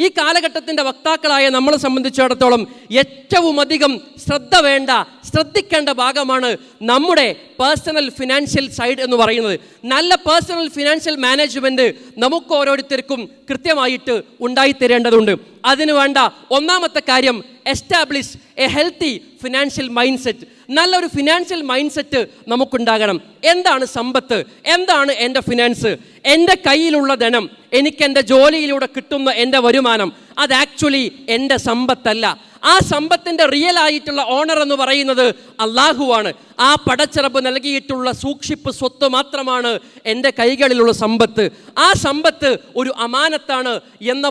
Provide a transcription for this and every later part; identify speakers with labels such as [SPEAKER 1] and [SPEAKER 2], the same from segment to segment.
[SPEAKER 1] ഈ കാലഘട്ടത്തിൻ്റെ വക്താക്കളായ നമ്മളെ സംബന്ധിച്ചിടത്തോളം ഏറ്റവും അധികം ശ്രദ്ധിക്കേണ്ട ഭാഗമാണ് നമ്മുടെ പേഴ്സണൽ ഫിനാൻഷ്യൽ സൈഡ് എന്ന് പറയുന്നത്. നല്ല പേഴ്സണൽ ഫിനാൻഷ്യൽ മാനേജ്മെൻറ്റ് നമുക്ക് ഓരോരുത്തർക്കും കൃത്യമായിട്ട് ഉണ്ടായിത്തരേണ്ടതുണ്ട്. അതിനു വേണ്ട ഒന്നാമത്തെ കാര്യം, establish A healthy financial mind set. നല്ലൊരു ഫിനാൻഷ്യൽ മൈൻഡ് സെറ്റ് നമുക്കുണ്ടാകണം. എന്താണ് സമ്പത്ത്? എന്താണ് എൻ്റെ ഫിനാൻസ്? എൻ്റെ കയ്യിലുള്ള ധനം, എനിക്ക് എൻ്റെ ജോലിയിലൂടെ കിട്ടുന്ന എൻ്റെ വരുമാനം, അത് ആക്ച്വലി എൻ്റെ സമ്പത്തല്ല. ആ സമ്പത്തിൻ്റെ റിയൽ ആയിട്ടുള്ള ഓണർ എന്ന് പറയുന്നത് അള്ളാഹുവാണ്. ആ പടച്ചിറപ്പ് നൽകിയിട്ടുള്ള സൂക്ഷിപ്പ് സ്വത്ത് മാത്രമാണ് എൻ്റെ കൈകളിലുള്ള സമ്പത്ത്. ആ സമ്പത്ത് ഒരു അമാനത്താണ് എന്ന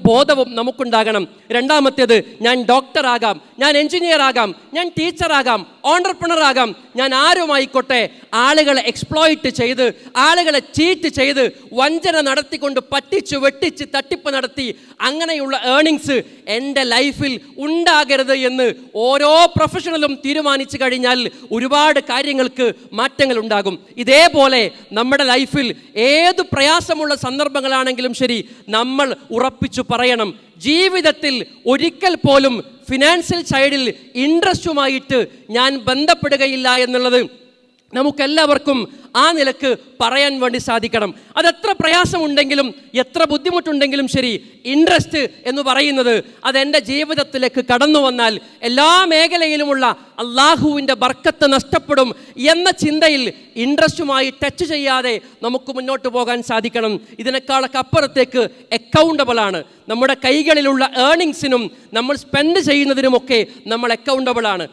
[SPEAKER 1] ബോധവും നമുക്കുണ്ടാകണം. രണ്ടാമത്തേത്, ഞാൻ ഡോക്ടറാകാം, ഞാൻ എഞ്ചിനീയർ ആകാം, ഞാൻ ടീച്ചറാകാം, ഓണ്ടർപ്രണർ ആകാം, ഞാൻ ആരുമായിക്കോട്ടെ, ആളുകളെ എക്സ്പ്ലോയിറ്റ് ചെയ്ത്, ആളുകളെ ചീറ്റ് ചെയ്ത്, വഞ്ചന നടത്തിക്കൊണ്ട് പറ്റിച്ച് വെട്ടിച്ച് തട്ടിപ്പ് നടത്തി അങ്ങനെയുള്ള ഏർണിങ്സ് എൻ്റെ ലൈഫിൽ ഉണ്ടാകരുത് എന്ന് ഓരോ പ്രൊഫഷണലും തീരുമാനിച്ചു കഴിഞ്ഞാൽ ഒരുപാട് കാര്യങ്ങൾക്ക് മാറ്റങ്ങൾ ഉണ്ടാകും. ഇതേപോലെ നമ്മുടെ ലൈഫിൽ ഏത് പ്രയാസമുള്ള സന്ദർഭങ്ങളാണെങ്കിലും ശരി, നമ്മൾ ഉറപ്പിച്ചു പറയണം, ജീവിതത്തിൽ ഒരിക്കൽ പോലും ഫിനാൻഷ്യൽ സൈഡിൽ ഇൻട്രസ്റ്റുമായിട്ട് ഞാൻ ബന്ധപ്പെടുകയില്ല എന്നുള്ളത് നമുക്കെല്ലാവർക്കും ആ നിലക്ക് പറയാൻ വേണ്ടി സാധിക്കണം. അതെത്ര പ്രയാസമുണ്ടെങ്കിലും എത്ര ബുദ്ധിമുട്ടുണ്ടെങ്കിലും ശരി, ഇൻട്രസ്റ്റ് എന്ന് പറയുന്നത് അതെൻ്റെ ജീവിതത്തിലേക്ക് കടന്നു വന്നാൽ എല്ലാ മേഖലയിലുമുള്ള അള്ളാഹുവിൻ്റെ ബർക്കത്ത് നഷ്ടപ്പെടും എന്ന ചിന്തയിൽ ഇൻട്രസ്റ്റുമായി ടച്ച് ചെയ്യാതെ നമുക്ക് മുന്നോട്ട് പോകാൻ സാധിക്കണം. ഇതിനേക്കാളൊക്കെ അപ്പുറത്തേക്ക് അക്കൗണ്ടബിൾ ആണ്. നമ്മുടെ കൈകളിലുള്ള ഏർണിങ്സിനും നമ്മൾ സ്പെൻഡ് ചെയ്യുന്നതിനുമൊക്കെ നമ്മൾ അക്കൗണ്ടബിൾ ആണ്.